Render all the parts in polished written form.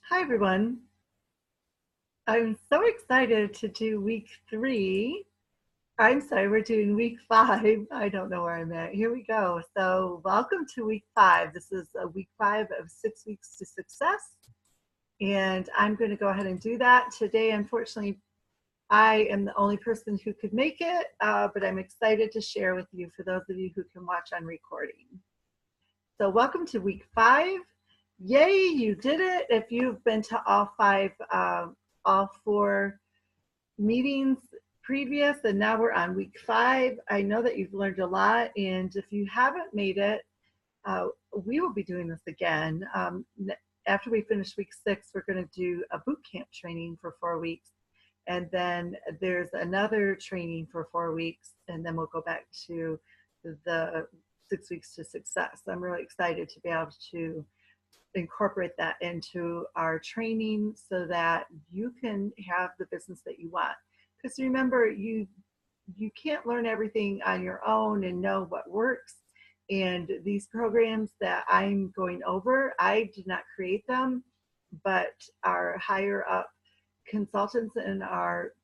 Hi, everyone. I'm so excited to do week 3. I'm sorry, we're doing week 5. I don't know where I'm at. Here we go. So, welcome to week 5. This is week 5 of 6 weeks to success. And I'm going to go ahead and do that. Today, unfortunately, I am the only person who could make it, but I'm excited to share with you for those of you who can watch on recording. So, welcome to week 5. Yay, you did it. If you've been to all 4 meetings previous, and now we're on week 5, I know that you've learned a lot. And if you haven't made it, we will be doing this again. After we finish week 6, we're going to do a boot camp training for 4 weeks. And then there's another training for 4 weeks. And then we'll go back to the 6 weeks to success. I'm really excited to be able to incorporate that into our training so that you can have the business that you want. Because remember, you can't learn everything on your own and know what works. And these programs that I'm going over, I did not create them, but our higher up consultants in our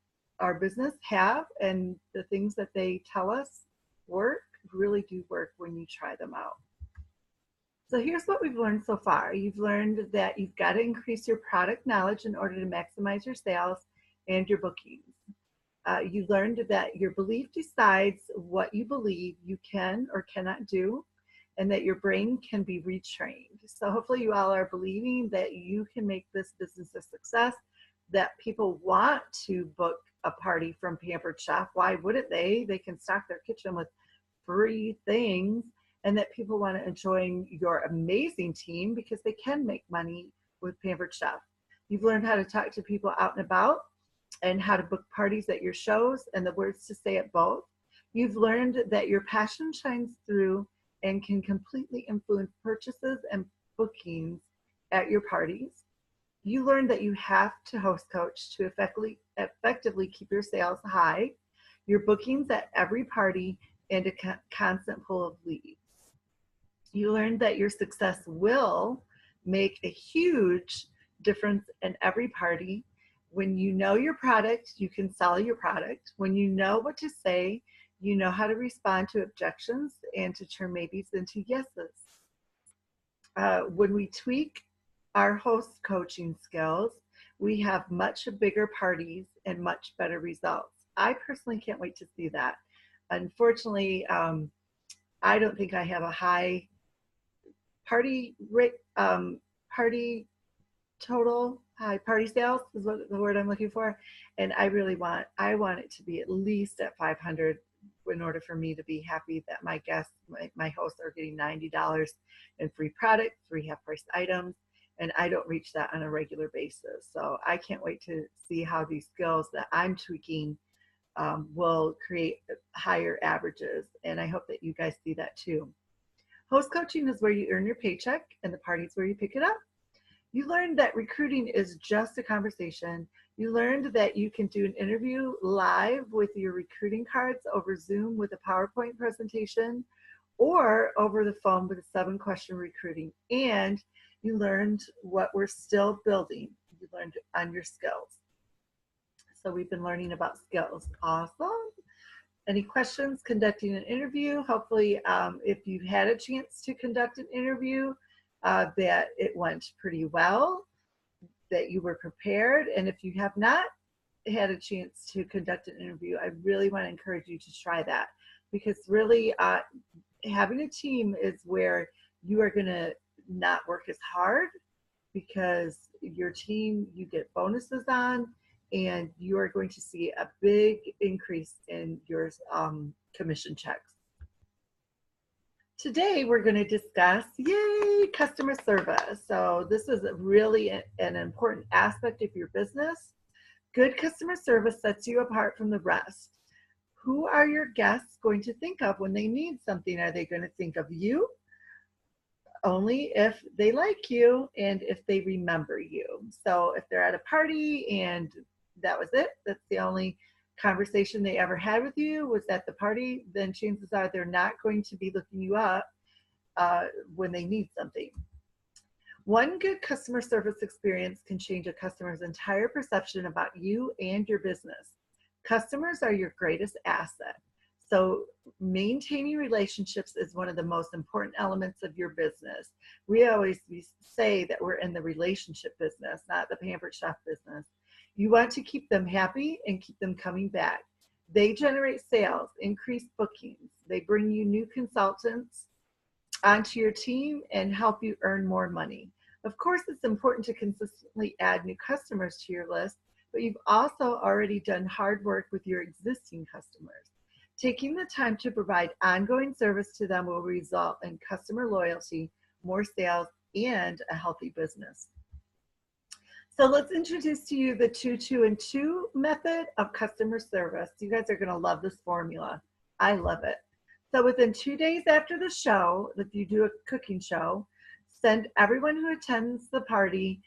business have, and the things that they tell us work really do work when you try them out. So here's what we've learned so far. You've learned that you've got to increase your product knowledge in order to maximize your sales and your bookings. You learned that your belief decides what you believe you can or cannot do, and that your brain can be retrained. So hopefully you all are believing that you can make this business a success, that people want to book a party from Pampered Chef. Why wouldn't they? They can stock their kitchen with free things, and that people want to join your amazing team because they can make money with Pampered Chef. You've learned how to talk to people out and about and how to book parties at your shows and the words to say at both. You've learned that your passion shines through and can completely influence purchases and bookings at your parties. You learned that you have to host coach to effectively keep your sales high, your bookings at every party, and a constant flow of leads. You learned that your success will make a huge difference in every party. When you know your product, you can sell your product. When you know what to say, you know how to respond to objections and to turn maybes into yeses. When we tweak our host coaching skills, we have much bigger parties and much better results. I personally can't wait to see that. Unfortunately, I don't think I have a high party party total, high party sales is what the word I'm looking for, and I want it to be at least at 500 in order for me to be happy that my guests, my hosts are getting $90 in free product, 3 half-priced items, and I don't reach that on a regular basis. So I can't wait to see how these skills that I'm tweaking will create higher averages, and I hope that you guys see that too. Host coaching is where you earn your paycheck, and the party is where you pick it up. You learned that recruiting is just a conversation. You learned that you can do an interview live with your recruiting cards over Zoom with a PowerPoint presentation or over the phone with a 7-question recruiting. And you learned what we're still building. You learned on your skills. So we've been learning about skills. Awesome. Any questions conducting an interview? Hopefully, if you had a chance to conduct an interview, that it went pretty well, that you were prepared. And if you have not had a chance to conduct an interview, I really want to encourage you to try that, because really having a team is where you are going to not work as hard, because your team you get bonuses on, and you are going to see a big increase in your commission checks. Today we're going to discuss, yay, customer service. So this is really an important aspect of your business. Good customer service sets you apart from the rest. Who are your guests going to think of when they need something? Are they going to think of you? Only if they like you and if they remember you. So if they're at a party and that was it, that's the only conversation they ever had with you was at the party, then chances are they're not going to be looking you up when they need something. One good customer service experience can change a customer's entire perception about you and your business. Customers are your greatest asset. So maintaining relationships is one of the most important elements of your business. We always say that we're in the relationship business, not the Pampered Chef business. You want to keep them happy and keep them coming back. They generate sales, increase bookings. They bring you new consultants onto your team and help you earn more money. Of course, it's important to consistently add new customers to your list, but you've also already done hard work with your existing customers. Taking the time to provide ongoing service to them will result in customer loyalty, more sales, and a healthy business. So let's introduce to you the 2, 2, and 2 method of customer service. You guys are going to love this formula. I love it. So within 2 days after the show, if you do a cooking show, send everyone who attends the party,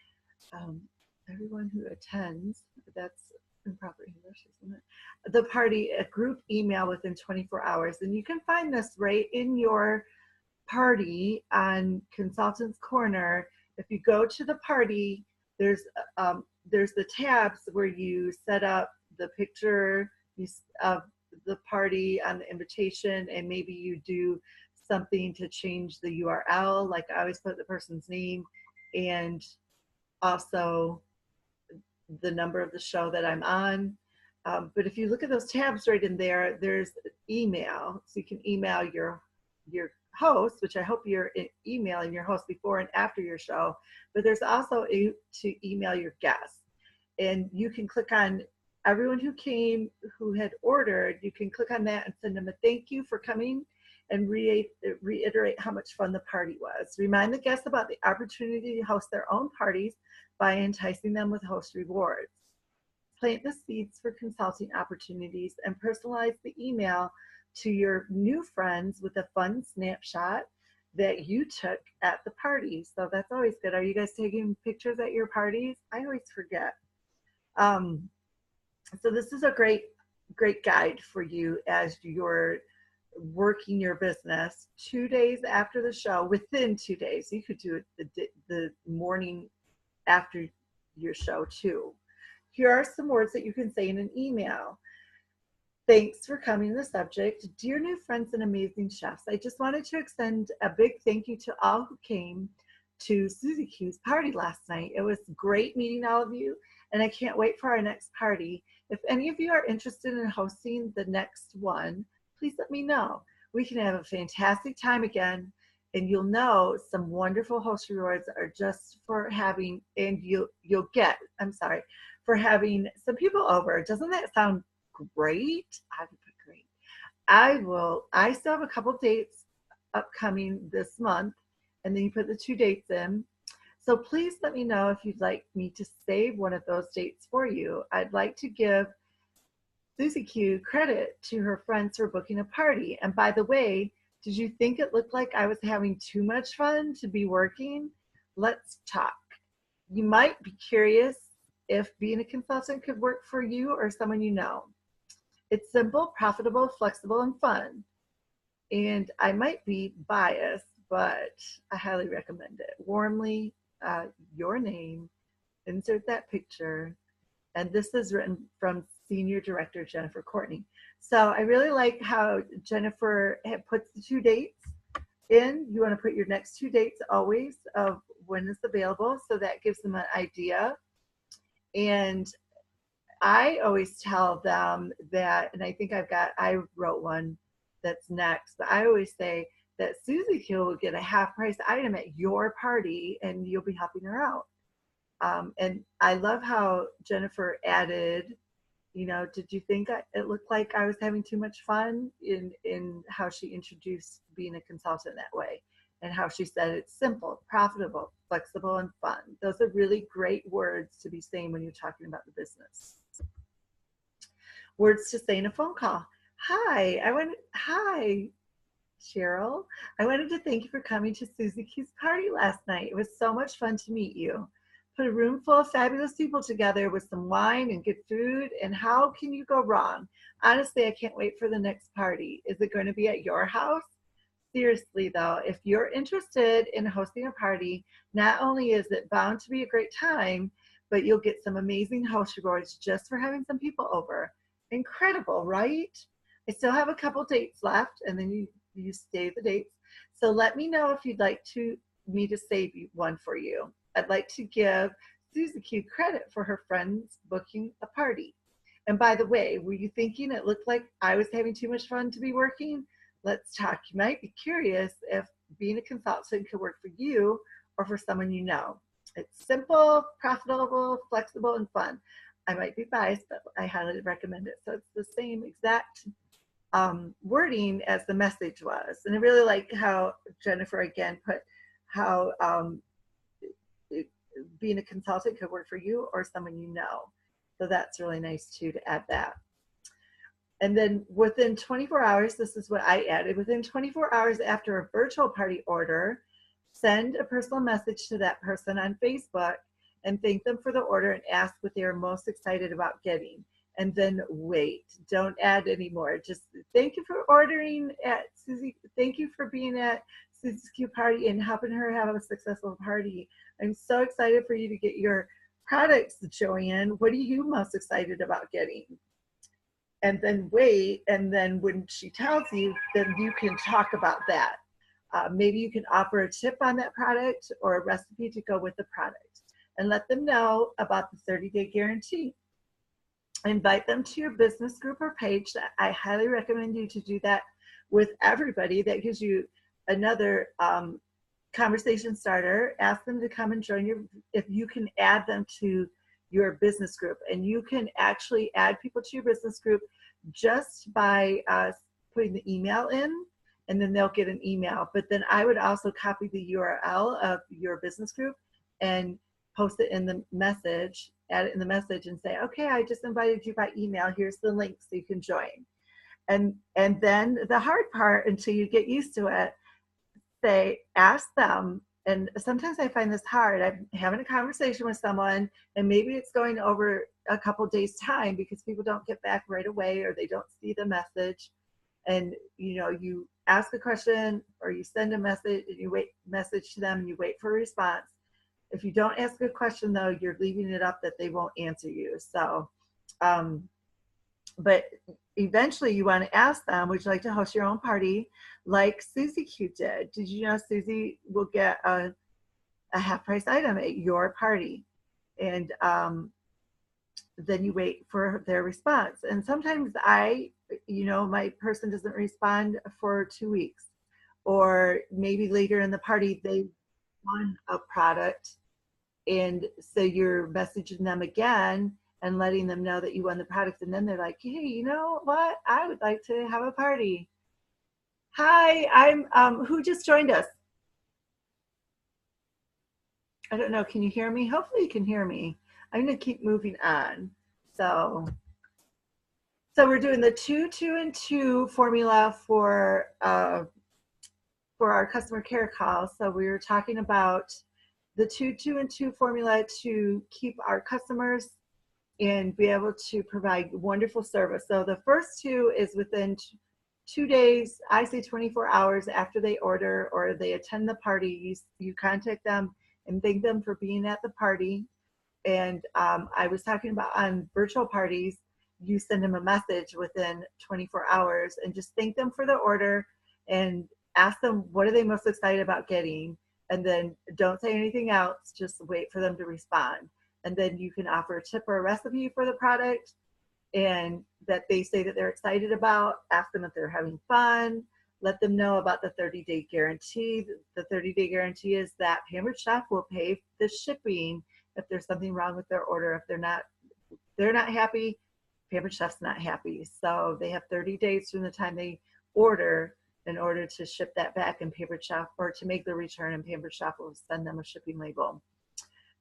that's improper English, isn't it? The party, a group email within 24 hours. And you can find this right in your party on Consultants Corner. If you go to the party, there's the tabs where you set up the picture of the party on the invitation, and maybe you do something to change the URL, like I always put the person's name and also the number of the show that I'm on. But if you look at those tabs right in there, there's email, so you can email your host, which I hope you're emailing your host before and after your show, but there's also to email your guests. And you can click on everyone who came, who had ordered, you can click on that and send them a thank you for coming and reiterate how much fun the party was. Remind the guests about the opportunity to host their own parties by enticing them with host rewards. Plant the seeds for consulting opportunities and personalize the email to your new friends with a fun snapshot that you took at the party. So that's always good. Are you guys taking pictures at your parties? I always forget. So this is a great guide for you as you're working your business. 2 days after the show, within 2 days, you could do it the morning after your show too. Here are some words that you can say in an email. Thanks for coming to the subject. Dear new friends and amazing chefs, I just wanted to extend a big thank you to all who came to Suzy Q's party last night. It was great meeting all of you, and I can't wait for our next party. If any of you are interested in hosting the next one, please let me know. We can have a fantastic time again, and you'll know some wonderful host rewards are just for having, and you'll get, for having some people over. Doesn't that sound great? I would put great. I still have a couple dates upcoming this month, and then you put the 2 dates in. So please let me know if you'd like me to save one of those dates for you. I'd like to give Suzy Q credit to her friends for booking a party. And by the way, did you think it looked like I was having too much fun to be working? Let's talk. You might be curious if being a consultant could work for you or someone you know. It's simple, profitable, flexible, and fun. And I might be biased, but I highly recommend it. Warmly, your name, insert that picture. And this is written from Senior Director Jennifer Courtney. So I really like how Jennifer puts the 2 dates in. You want to put your next 2 dates always of when it's available, so that gives them an idea. And I always tell them that, and I think I wrote one that's next, but I always say that Suzy Q will get a half price item at your party and you'll be helping her out. And I love how Jennifer added, did you think it looked like I was having too much fun, in how she introduced being a consultant that way, and how she said it's simple, profitable, flexible, and fun. Those are really great words to be saying when you're talking about the business. Words to say in a phone call. Hi, Cheryl. I wanted to thank you for coming to Suzy Q's party last night. It was so much fun to meet you. Put a room full of fabulous people together with some wine and good food, and how can you go wrong? Honestly, I can't wait for the next party. Is it going to be at your house? seriously though, if you're interested in hosting a party, not only is it bound to be a great time, but you'll get some amazing host rewards just for having some people over. Incredible, right? I still have a couple dates left, and then you save the dates. So let me know if you'd like me to save one for you. I'd like to give Susie Q credit for her friends booking a party. And by the way, were you thinking it looked like I was having too much fun to be working? Let's talk. You might be curious if being a consultant could work for you or for someone you know. It's simple, profitable, flexible, and fun. I might be biased, but I highly recommend it. So it's the same exact wording as the message was. And I really like how Jennifer again put how being a consultant could work for you or someone you know. So that's really nice too to add that. And then within 24 hours, this is what I added, within 24 hours after a virtual party order, send a personal message to that person on Facebook and thank them for the order and ask what they are most excited about getting. And then wait, don't add anymore. Just thank you for ordering at Susie. Thank you for being at Susie's Q party and helping her have a successful party. I'm so excited for you to get your products, Joanne. What are you most excited about getting? And then wait, and then when she tells you, then you can talk about that. Maybe you can offer a tip on that product or a recipe to go with the product, and let them know about the 30-day guarantee. Invite them to your business group or page. I highly recommend you to do that with everybody. That gives you another conversation starter. Ask them to come and join your, if you can add them to your business group. And you can actually add people to your business group just by putting the email in, and then they'll get an email. But then I would also copy the URL of your business group and post it in the message, add it in the message and say, okay, I just invited you by email. Here's the link so you can join. And then the hard part, until you get used to it, say, ask them. And sometimes I find this hard. I'm having a conversation with someone and maybe it's going over a couple days time because people don't get back right away or they don't see the message. And you ask a question or you send a message and you message to them and you wait for a response. If you don't ask a question though, you're leaving it up that they won't answer you. So, but eventually you want to ask them, would you like to host your own party like Susie Q did? Did you know Susie will get a half price item at your party? And then you wait for their response. And sometimes my person doesn't respond for 2 weeks, or maybe later in the party they won a product. And so you're messaging them again and letting them know that you won the product. And then they're like, hey, you know what? I would like to have a party. Hi, I'm, who just joined us? I don't know. Can you hear me? Hopefully you can hear me. I'm going to keep moving on. So we're doing the 2, 2, and 2 formula for our customer care call. So we were talking about the 2, 2, and 2 formula to keep our customers and be able to provide wonderful service. So the first 2 is within 2 days, I say 24 hours after they order or they attend the party, you contact them and thank them for being at the party. And I was talking about on virtual parties, you send them a message within 24 hours and just thank them for the order and ask them what are they most excited about getting, and then don't say anything else, just wait for them to respond. And then you can offer a tip or a recipe for the product and that they say that they're excited about. Ask them if they're having fun. Let them know about the 30-day guarantee. The 30-day guarantee is that Pampered Chef will pay the shipping if there's something wrong with their order. If they're not happy, Pampered Chef's not happy. So they have 30 days from the time they order in order to ship that back, and Pampered Chef, or to make the return, and Pampered Chef will send them a shipping label.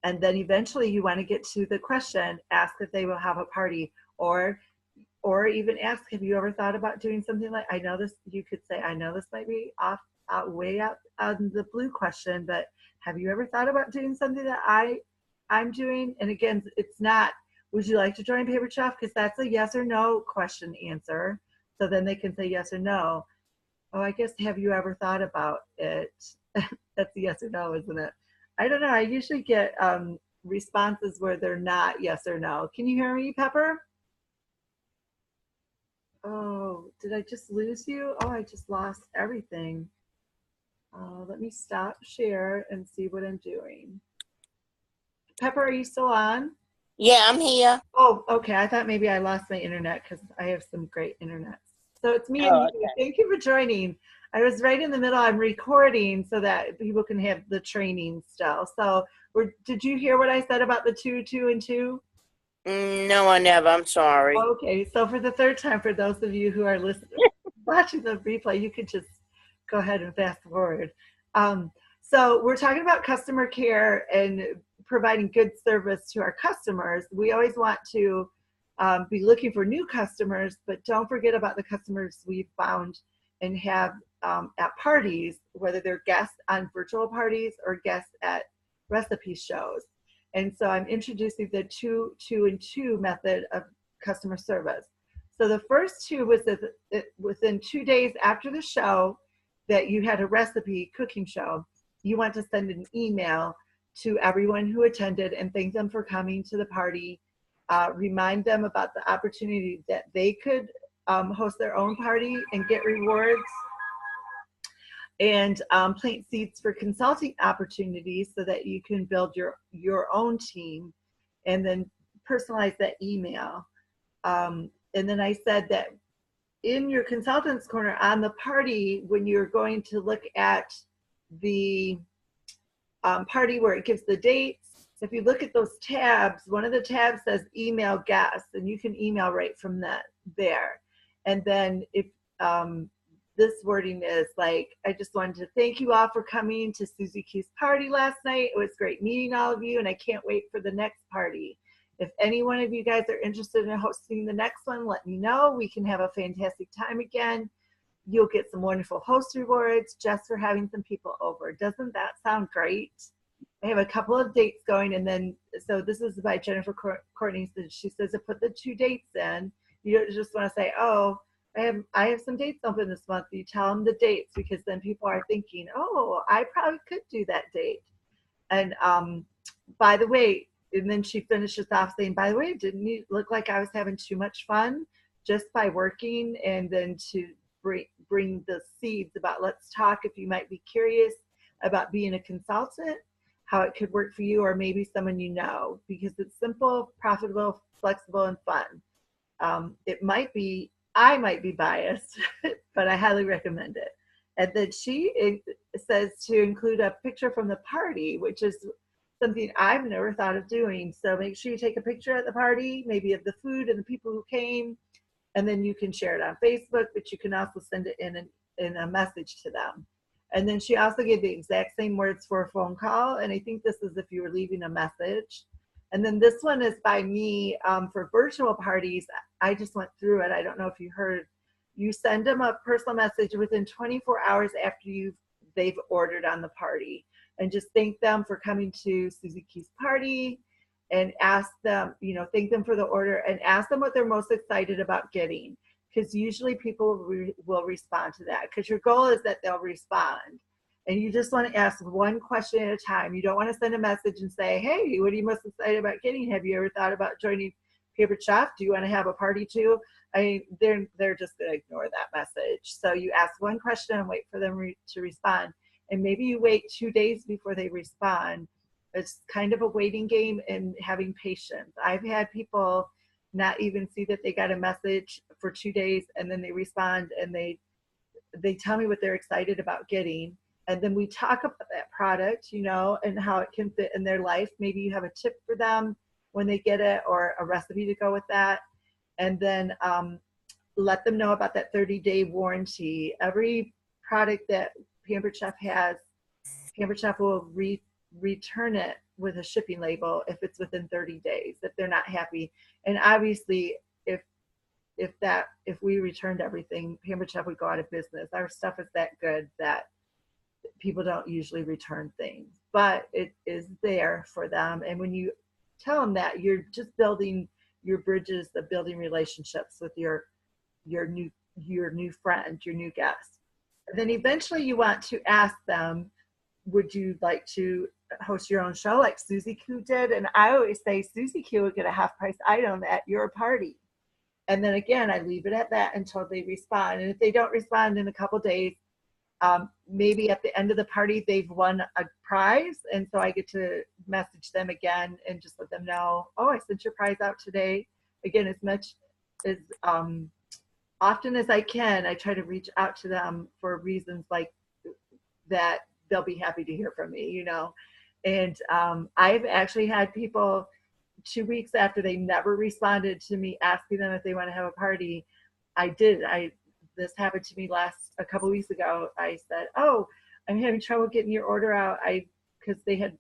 And then eventually you want to get to the question, ask if they will have a party, or even ask, have you ever thought about doing something like, I know this, you could say, I know this might be way out on the blue question, but have you ever thought about doing something that I'm doing? And again, it's not, would you like to join Pampered Chef? Because that's a yes or no question answer. So then they can say yes or no. Oh, I guess, have you ever thought about it? That's a yes or no, isn't it? I don't know. I usually get responses where they're not yes or no. Can you hear me, Pepper? Oh, did I just lose you? Oh, I just lost everything. Let me stop share and see what I'm doing. Pepper, are you still on? Yeah, I'm here. Oh, okay. I thought maybe I lost my internet because I have some great internet. So it's me and Oh, you. okay. Thank you for joining. I was right in the middle. I'm recording so that people can have the training still. So did you hear what I said about the two, two, and two? No, I never. I'm sorry. Okay, so for the third time, for those of you who are listening, watching the replay, you could just go ahead and fast forward. Um, so we're talking about customer care and providing good service to our customers. We always want to be looking for new customers, but don't forget about the customers we've found and have at parties, whether they're guests on virtual parties or guests at recipe shows. And so I'm introducing the two, two, and two method of customer service. So the first two was that within 2 days after the show that you had a recipe cooking show, you want to send an email to everyone who attended and thank them for coming to the party. Remind them about the opportunity that they could host their own party and get rewards, and plant seeds for consulting opportunities so that you can build your own team, and then personalize that email. And then I said that in your consultants corner on the party, when you're going to look at the party where it gives the dates, if you look at those tabs, one of the tabs says email guests, and you can email right from that there. And then if this wording is like, I just wanted to thank you all for coming to Susie Q's party last night. It was great meeting all of you, and I can't wait for the next party. If any one of you guys are interested in hosting the next one, let me know. We can have a fantastic time again. You'll get some wonderful host rewards just for having some people over. Doesn't that sound great? I have a couple of dates going, and then, so this is by Jennifer Courtney. She says to put the 2 dates in. You don't just want to say, oh, I have some dates open this month. You tell them the dates, because then people are thinking, oh, I probably could do that date. And by the way, and then she finishes off saying, by the way, didn't you look like I was having too much fun just by working? And then to bring the seeds about, let's talk if you might be curious about being a consultant, how it could work for you or maybe someone you know, because it's simple, profitable, flexible, and fun. I might be biased, but I highly recommend it. And then it says to include a picture from the party, which is something I've never thought of doing. So make sure you take a picture at the party, maybe of the food and the people who came, and then you can share it on Facebook, but you can also send it in a message to them. And then she also gave the exact same words for a phone call. And I think this is if you were leaving a message. And then this one is by me for virtual parties. I just went through it. I don't know if you heard. You send them a personal message within 24 hours after they've ordered on the party, and just thank them for coming to Susie Q's party, and ask them, thank them for the order, and ask them what they're most excited about getting, because usually people will respond to that, because your goal is that they'll respond. And you just want to ask one question at a time. You don't want to send a message and say, hey, what are you most excited about getting? Have you ever thought about joining Pampered Chef? Do you want to have a party too? I mean, they're just going to ignore that message. So you ask one question and wait for them to respond. And maybe you wait 2 days before they respond. It's kind of a waiting game and having patience. I've had people not even see that they got a message for 2 days, and then they respond and they tell me what they're excited about getting. And then we talk about that product, and how it can fit in their life. Maybe you have a tip for them when they get it, or a recipe to go with that. And then let them know about that 30-day warranty. Every product that Pampered Chef has, Pampered Chef will return it with a shipping label if it's within 30 days, if they're not happy. And obviously, if we returned everything, Pampered Chef would go out of business. Our stuff is that good that people don't usually return things, but it is there for them. And when you tell them that, you're just building your bridges of building relationships with your new friend, your new guest. And then eventually you want to ask them, would you like to host your own show like Susie Q did? And I always say Susie Q would get a half price item at your party. And then again, I leave it at that until they respond. And if they don't respond in a couple days, maybe at the end of the party, they've won a prize. And so I get to message them again and just let them know, oh, I sent your prize out today. Again, as much as often as I can, I try to reach out to them for reasons like that. They'll be happy to hear from me, you know. And I've actually had people 2 weeks after they never responded to me asking them if they want to have a party. This happened to me a couple weeks ago. I said, oh, I'm having trouble getting your order out. Because they had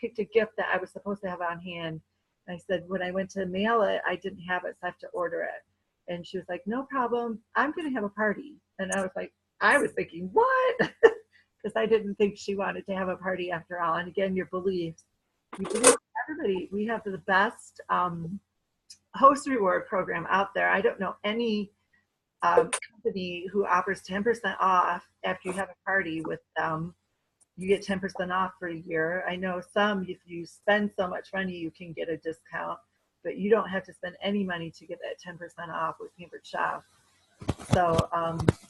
picked a gift that I was supposed to have on hand. And I said, when I went to mail it, I didn't have it, so I have to order it. And she was like, no problem, I'm going to have a party. And I was thinking, what? Because I didn't think she wanted to have a party after all. And again, your beliefs. You believe everybody. We have the best host reward program out there. I don't know any company who offers 10% off after you have a party with them. You get 10% off for a year. I know some, if you spend so much money, you can get a discount, but you don't have to spend any money to get that 10% off with Pampered Chef. So,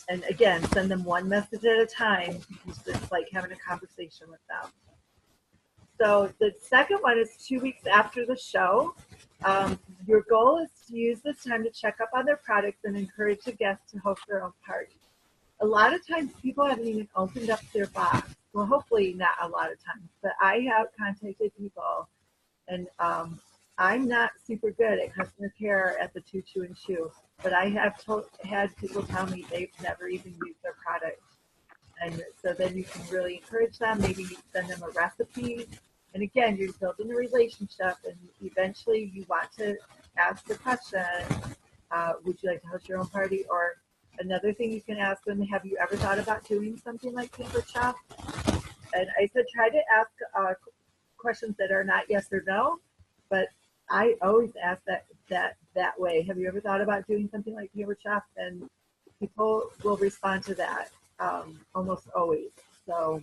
and again, send them one message at a time. It's like having a conversation with them. So the second one is 2 weeks after the show. Your goal is to use this time to check up on their products and encourage the guests to host their own party. A lot of times people haven't even opened up their box. Well, hopefully not a lot of times, but I have contacted people, and I'm not super good at customer care at the Two Chew and Chew, but I have had people tell me they've never even used their product. And so then you can really encourage them, maybe send them a recipe. And again, you're building a relationship, and eventually you want to ask the question, would you like to host your own party? Or another thing you can ask them, have you ever thought about doing something like Pampered Chef? And I said, try to ask questions that are not yes or no, but I always ask that way. Have you ever thought about doing something like Pampered Chef? And people will respond to that almost always. So,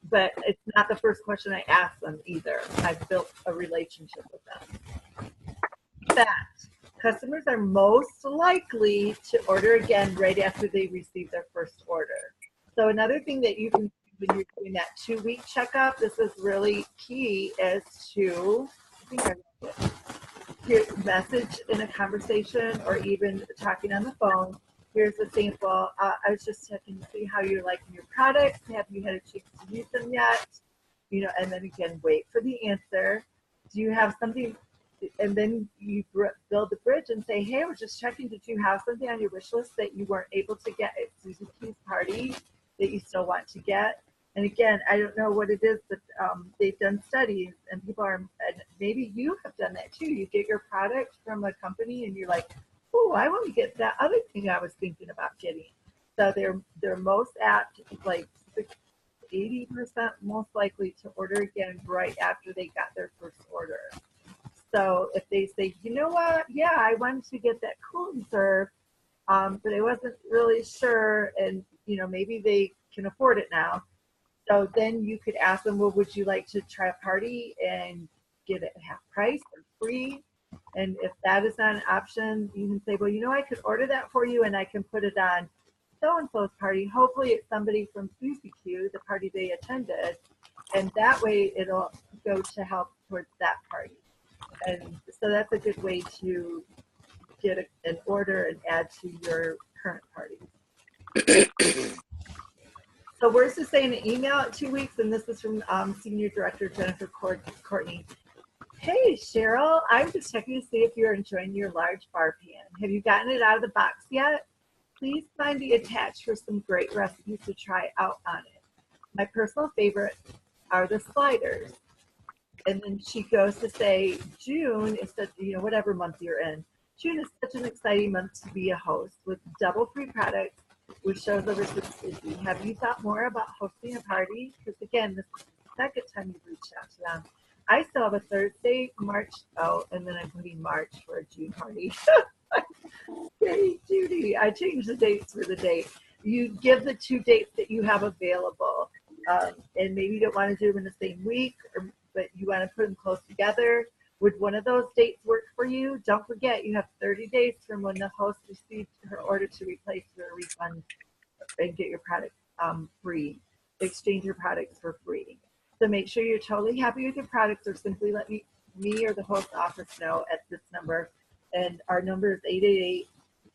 but it's not the first question I ask them either. I've built a relationship with them. Fact, customers are most likely to order again right after they receive their first order. So another thing that you can do when you're doing that 2-week checkup, this is really key, is to, message in a conversation or even talking on the phone. Here's a sample. I was just checking to see how you're liking your products. Have you had a chance to use them yet? You know, and then again, wait for the answer. Do you have something? And then you build the bridge and say, hey, I was just checking. Did you have something on your wish list that you weren't able to get at Susie Q's party that you still want to get? And again, I don't know what it is, but they've done studies, and people are, and maybe you have done that too. You get your product from a company and you're like, oh, I want to get that other thing I was thinking about getting. So they're most apt, like 80% most likely to order again right after they got their first order. So if they say, you know what, yeah, I wanted to get that cool and serve, but I wasn't really sure, and you know, maybe they can afford it now. So then you could ask them, well, would you like to try a party and get it half price or free? And if that is not an option, you can say, well, you know, I could order that for you and I can put it on so-and-so's party. Hopefully it's somebody from Susie Q, the party they attended. And that way it'll go to help towards that party. And so that's a good way to get an order and add to your current party. So we're to say in an email at 2 weeks, and this is from Senior Director Jennifer Courtney. Hey, Cheryl, I'm just checking to see if you're enjoying your large bar pan. Have you gotten it out of the box yet? Please find the attached for some great recipes to try out on it. My personal favorite are the sliders. And then she goes to say, June is such, you know, whatever month you're in. June is such an exciting month to be a host with double free products, which shows over 650. Have you thought more about hosting a party? Because again, this is the second time you've reached out to them. I still have a Thursday, March, and then I'm putting March for a June party. Hey, Judy, I changed the dates for the date. you give the 2 dates that you have available. And maybe you don't want to do them in the same week, but you want to put them close together. Would one of those dates work for you? Don't forget, you have 30 days from when the host received her order to replace your refund and get your product free, exchange your products for free. So make sure you're totally happy with your products, or simply let me or the host office know at this number. And our number is 888,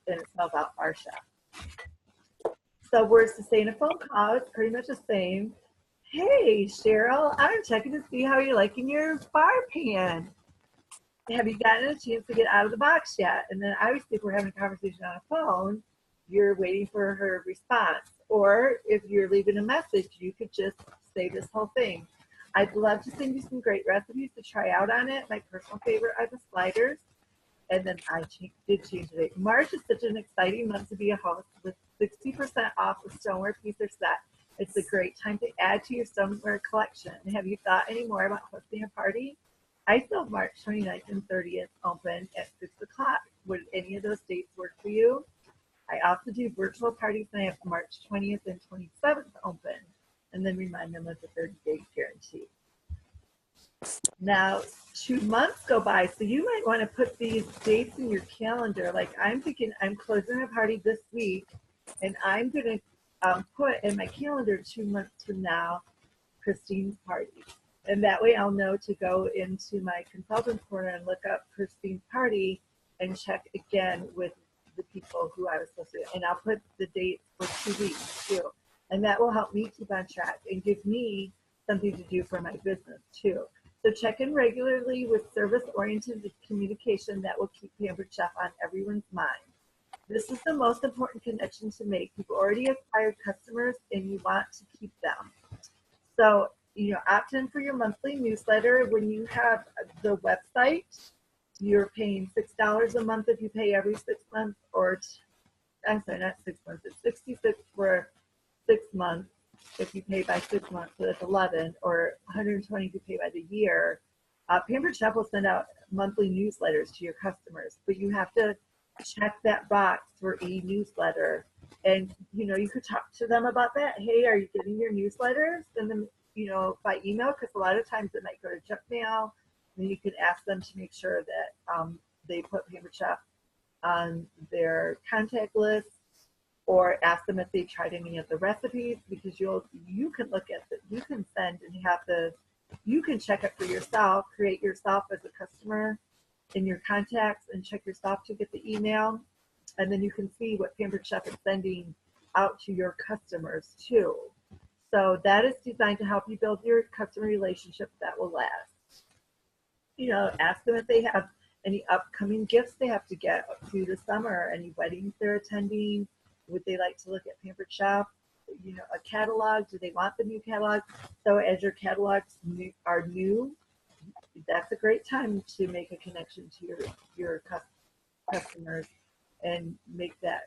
and it spells out our chef. So words to say in a phone call, it's pretty much the same. Hey, Cheryl, I'm checking to see how you're liking your bar pan. Have you gotten a chance to get out of the box yet? And then obviously if we're having a conversation on a phone, you're waiting for her response. Or if you're leaving a message, you could just say this whole thing. I'd love to send you some great recipes to try out on it. My personal favorite are the sliders. And then I did change it. March is such an exciting month to be a host with 60% off the stoneware piece or set. It's a great time to add to your stoneware collection. Have you thought any more about hosting a party? I still have March 29th and 30th open at 6 o'clock. Would any of those dates work for you? I also do virtual parties, and I have March 20th and 27th open, and then remind them of the 30-day guarantee. Now, 2 months go by, so you might want to put these dates in your calendar. Like I'm thinking I'm closing a party this week, and I'm going to put in my calendar 2 months from now, Christine's party. And that way I'll know to go into my consultant corner and look up Christine's party and check again with the people who I was supposed to. And I'll put the date for 2 weeks too. And that will help me keep on track and give me something to do for my business too. So check in regularly with service-oriented communication that will keep Pampered Chef on everyone's mind. This is the most important connection to make. You've already acquired customers and you want to keep them. So, opt in for your monthly newsletter. When you have the website, you're paying $6 a month if you pay every 6 months, or I'm sorry, not 6 months, it's 66 for 6 months if you pay by 6 months, so that's 11, or 120 if you pay by the year. Pampered Chef will send out monthly newsletters to your customers, but you have to check that box for a newsletter. And, you could talk to them about that. Hey, are you getting your newsletters? Send them, by email, because a lot of times it might go to junk mail. And you can ask them to make sure that they put Pampered Chef on their contact list, or ask them if they tried any of the recipes, because you can look at you can send and you can check it for yourself, create yourself as a customer in your contacts and check yourself to get the email. And then you can see what Pampered Chef is sending out to your customers too. So that is designed to help you build your customer relationship that will last. Ask them if they have any upcoming gifts they have to get through the summer, any weddings they're attending. Would they like to look at Pampered Chef? A catalog, do they want the new catalog? So as your catalogs are new, that's a great time to make a connection to your customers and make that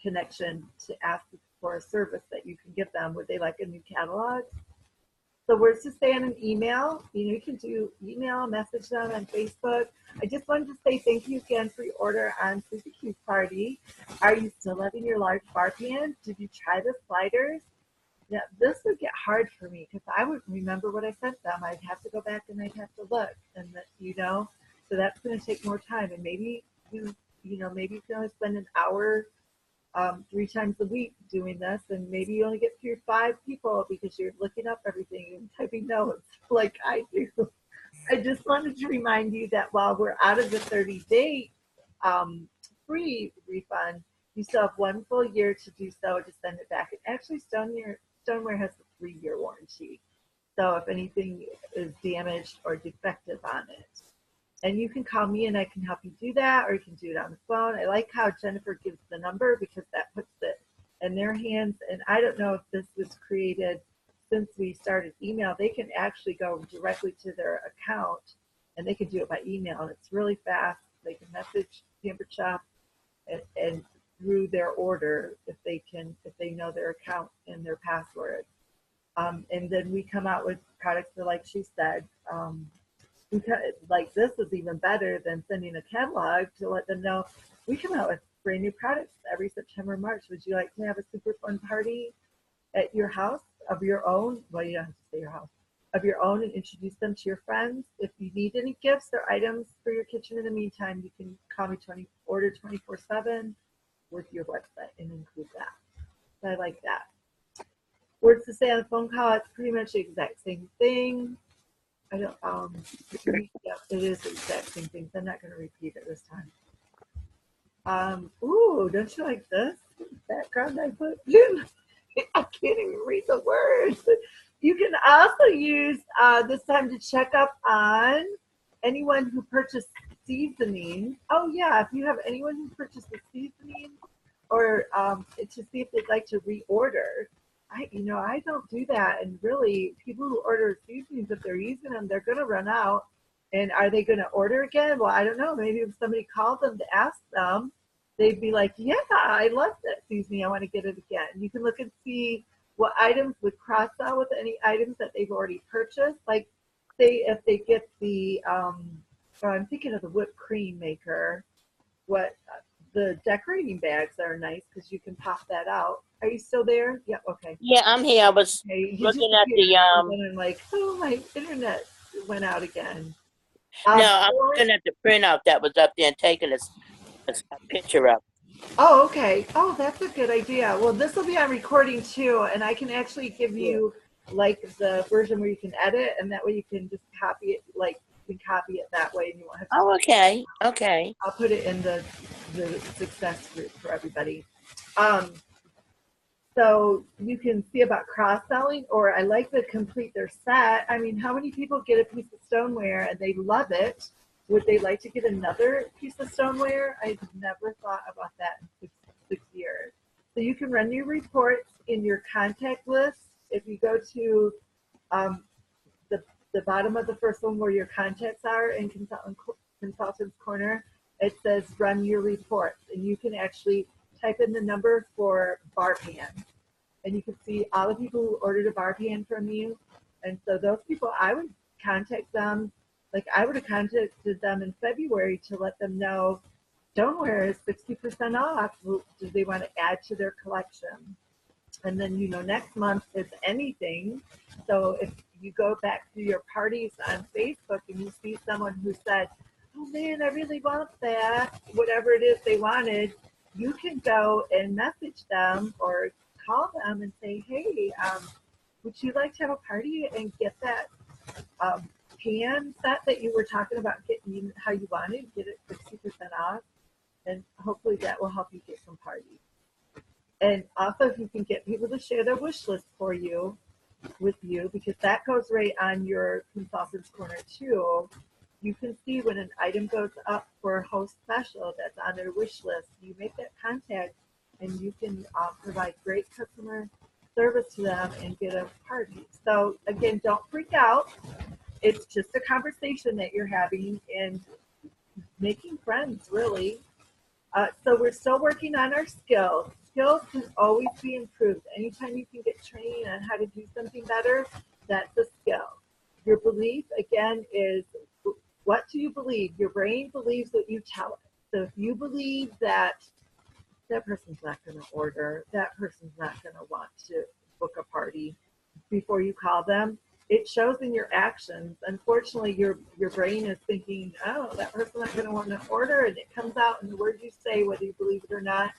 connection to ask for a service that you can give them. Would they like a new catalog? So words to say on an email, you can do email, message them on Facebook. I just wanted to say thank you again for your order on Sleepy Cube's party. Are you still loving your large bar pan? Did you try the sliders? Yeah, this would get hard for me because I wouldn't remember what I sent them. I'd have to go back and I'd have to look, and so that's going to take more time. And maybe maybe you can only spend an hour 3 times a week doing this, and maybe you only get through 5 people because you're looking up everything and typing notes like I do. I just wanted to remind you that while we're out of the 30-day free refund, you still have 1 full year to do so, to send it back. And actually, Stoneware has a 3-year warranty. So if anything is damaged or defective on it, and you can call me and I can help you do that, or you can do it on the phone. I like how Jennifer gives the number because that puts it in their hands. And I don't know if this was created since we started email. They can actually go directly to their account and they can do it by email. And it's really fast. They can message Pampered Chef and through their order if they know their account and their password. And then we come out with products that, like she said, like this is even better than sending a catalog, to let them know we come out with brand new products every September, March. Would you like to have a super fun party at your house of your own? Well, you don't have to say your house, of your own, and introduce them to your friends. If you need any gifts or items for your kitchen in the meantime, you can call me order 24/7 with your website and include that. So I like that. Words to say on a phone call, it's pretty much the exact same thing. I don't, yeah, it is the exact same thing. So I'm not going to repeat it this time. Ooh, don't you like this background I put in? I can't even read the words. You can also use this time to check up on anyone who purchased seasoning. Oh yeah, if you have anyone who purchased the seasoning, or to see if they'd like to reorder. I don't do that. And really, people who order seasonings, if they're using them, they're going to run out. And are they going to order again? Well, I don't know. Maybe if somebody called them to ask them, they'd be like, yeah, I love that seasoning. I want to get it again. You can look and see what items would cross out with any items that they've already purchased. Like, say if they get the, I'm thinking of the whipped cream maker, the decorating bags are nice because you can pop that out. Are you still there? Yeah, okay. Yeah, I'm here. I was Okay, looking at the and I'm like, oh, my internet went out again. no, I'm looking at the printout that was up there and taking a picture of. Oh, okay. Oh, that's a good idea. Well, this will be on recording too, and I can actually give you like the version where you can edit, and that way you can just copy it. Like you can copy it that way, and you won't have to. Oh, okay. Okay. I'll put it in the success group for everybody. So you can see about cross-selling, or I like to complete their set. I mean, how many people get a piece of stoneware and they love it? Would they like to get another piece of stoneware? I've never thought about that in six years. So you can run your reports in your contact list. If you go to the bottom of the first one where your contacts are in Consultant's Corner, it says run your reports, and you can actually type in the number for bar pan, and you can see all the people who ordered a bar pan from you. And so those people, I would contact them. Like I would have contacted them in February to let them know stoneware is 60% off. Do they want to add to their collection? And then, next month is anything. So if you go back to your parties on Facebook and you see someone who said, oh man, I really want that, whatever it is they wanted, you can go and message them or call them and say, hey, would you like to have a party and get that pan set that you were talking about getting how you wanted, get it 60% off? And hopefully that will help you get some parties. And also if you can get people to share their wish list with you, because that goes right on your Consultant's Corner too. You can see when an item goes up for a host special that's on their wish list. You make that contact and you can provide great customer service to them and get a party. So again, don't freak out. It's just a conversation that you're having and making friends, really. So we're still working on our skills. Skills can always be improved. Anytime you can get training on how to do something better, that's a skill. Your belief, again, is what do you believe? Your brain believes what you tell it. So if you believe that person's not going to order, that person's not going to want to book a party before you call them, it shows in your actions. Unfortunately, your brain is thinking, oh, that person's not going to want to order, and it comes out in the words you say, whether you believe it or not,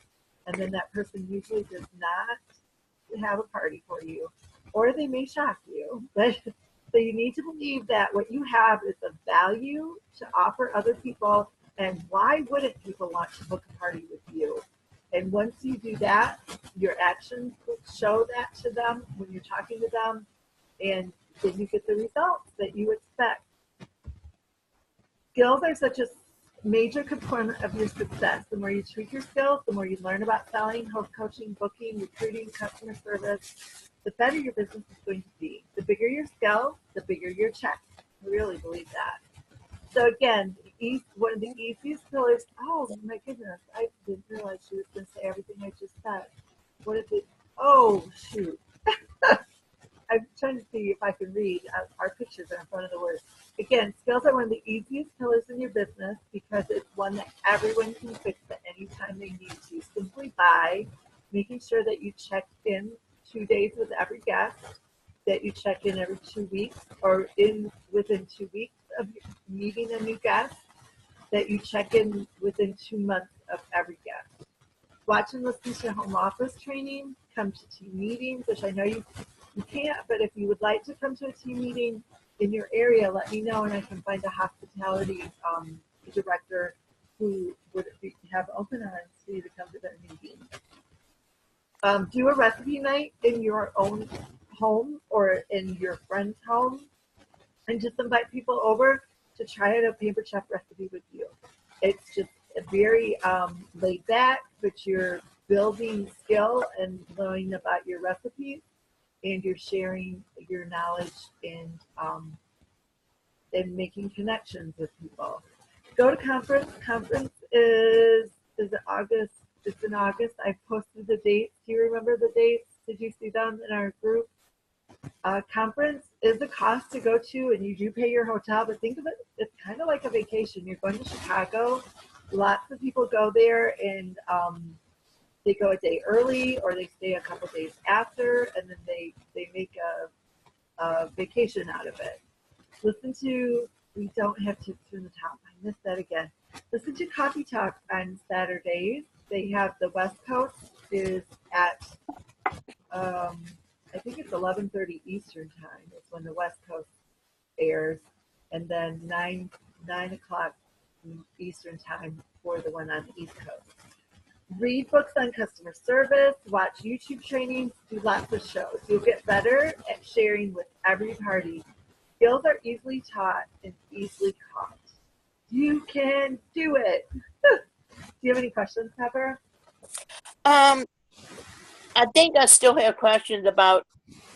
and then that person usually does not have a party for you, or they may shock you. But so you need to believe that what you have is of value to offer other people, and why wouldn't people want to book a party with you? And once you do that, your actions will show that to them when you're talking to them, and then you get the results that you expect. Skills are such a major component of your success. The more you tweak your skills, the more you learn about selling, host coaching, booking, recruiting, customer service, the better your business is going to be. The bigger your skill, the bigger your check. I really believe that. So again, one of the easiest pillars, oh my goodness, I didn't realize she was going to say everything I just said. What is it? Oh, shoot. I'm trying to see if I can read. Our pictures are in front of the words. Again, skills are one of the easiest pillars in your business because it's one that everyone can fix at any anytime they need to, simply by making sure that you check in 2 days with every guest, that you check in every 2 weeks or within 2 weeks of meeting a new guest, that you check in within 2 months of every guest. Watch and listen to home office training, come to team meetings, which I know you can't, but if you would like to come to a team meeting in your area, let me know and I can find a hospitality director who would have open arms for you to come to their meeting. Do a recipe night in your own home or in your friend's home, and just invite people over to try out a Pampered Chef recipe with you. It's just a very laid back, but you're building skill and learning about your recipes, and you're sharing your knowledge and making connections with people. Go to conference. Conference is it August? It's in August. I posted the dates. Do you remember the dates? Did you see them in our group? Conference is a cost to go to, and you do pay your hotel, but think of it, it's kind of like a vacation. You're going to Chicago. Lots of people go there, and they go a day early or they stay a couple days after, and then they make a vacation out of it. We don't have to turn the top. I missed that again. Listen to Coffee Talk on Saturdays. They have the West Coast is at, I think it's 11:30 Eastern time. It's when the West Coast airs, and then 9 o'clock Eastern time for the one on the East Coast. Read books on customer service, watch YouTube trainings, do lots of shows. You'll get better at sharing with every party. Skills are easily taught and easily caught. You can do it. Do you have any questions, Pepper? I think I still have questions about.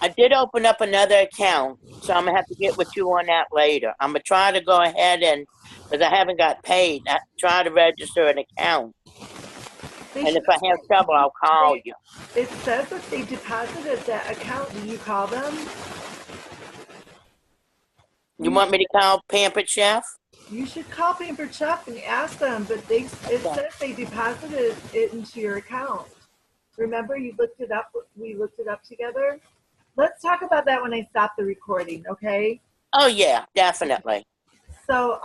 I did open up another account, so I'm gonna have to get with you on that later. I'm gonna try to go ahead and, because I haven't got paid, I try to register an account. And if I have trouble, I'll call you. It says that they deposited that account. Do you call them? You want me to call Pampered Chef? You should call Pampered Chef and ask them, but it says they deposited it into your account. Remember, you looked it up. We looked it up together. Let's talk about that when I stop the recording, okay? Oh yeah, definitely. So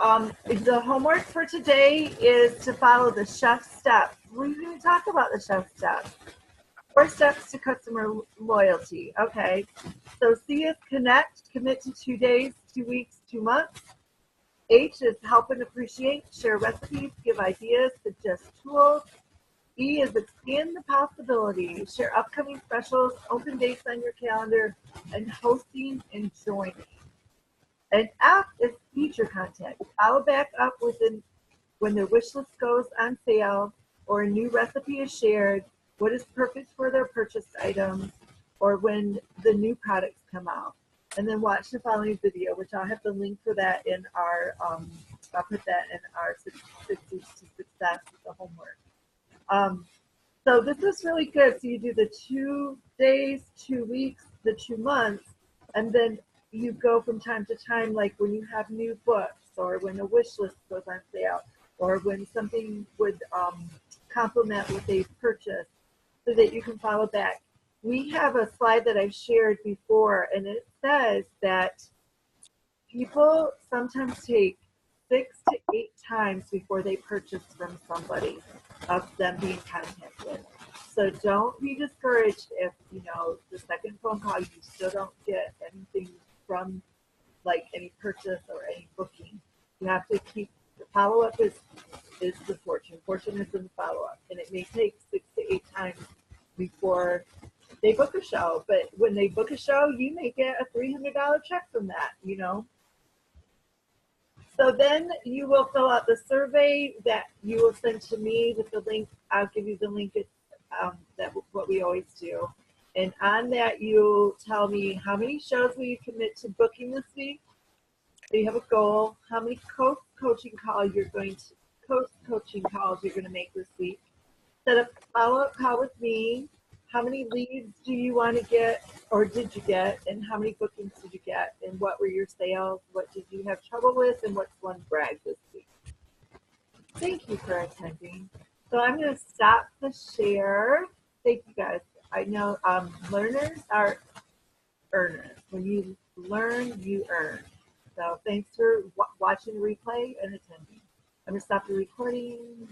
the homework for today is to follow the chef steps. We're going to talk about the chef steps. 4 steps to customer loyalty. Okay. So C is connect, commit to 2 days, 2 weeks, 2 months. H is help and appreciate, share recipes, give ideas, suggest tools. E is expand the possibilities, share upcoming specials, open dates on your calendar, and hosting and joining. And F is feature content. Follow back up when their wish list goes on sale or a new recipe is shared, what is perfect for their purchased items, or when the new products come out. And then watch the following video, which I'll have the link for that in our, I'll put that in our 6 Keys to Success, the homework. So this is really good. So you do the 2 days, 2 weeks, the 2 months, and then you go from time to time, like when you have new books or when a wish list goes on sale or when something would complement what they've purchased, so that you can follow back. We have a slide that I've shared before, and it says that people sometimes take 6 to 8 times before they purchase from somebody of them being contacted. So don't be discouraged if, the second phone call you still don't get anything from, like, any purchase or any booking. You have to keep, the follow-up is the fortune. Fortune is in the follow-up, and it may take 6 to 8 times before they book a show. But when they book a show, you may get a $300 check from that, So then you will fill out the survey that you will send to me with the link. I'll give you the link. That's what we always do. And on that, you tell me how many shows will you commit to booking this week. So you have a goal. How many coaching calls you're going to make this week. Set up a follow-up call with me. How many leads do you want to get, or did you get, and how many bookings did you get, and what were your sales? What did you have trouble with, and what's one brag this week? Thank you for attending. So I'm going to stop the share. Thank you guys. I know learners are earners. When you learn, you earn. So thanks for watching the replay and attending. I'm going to stop the recording.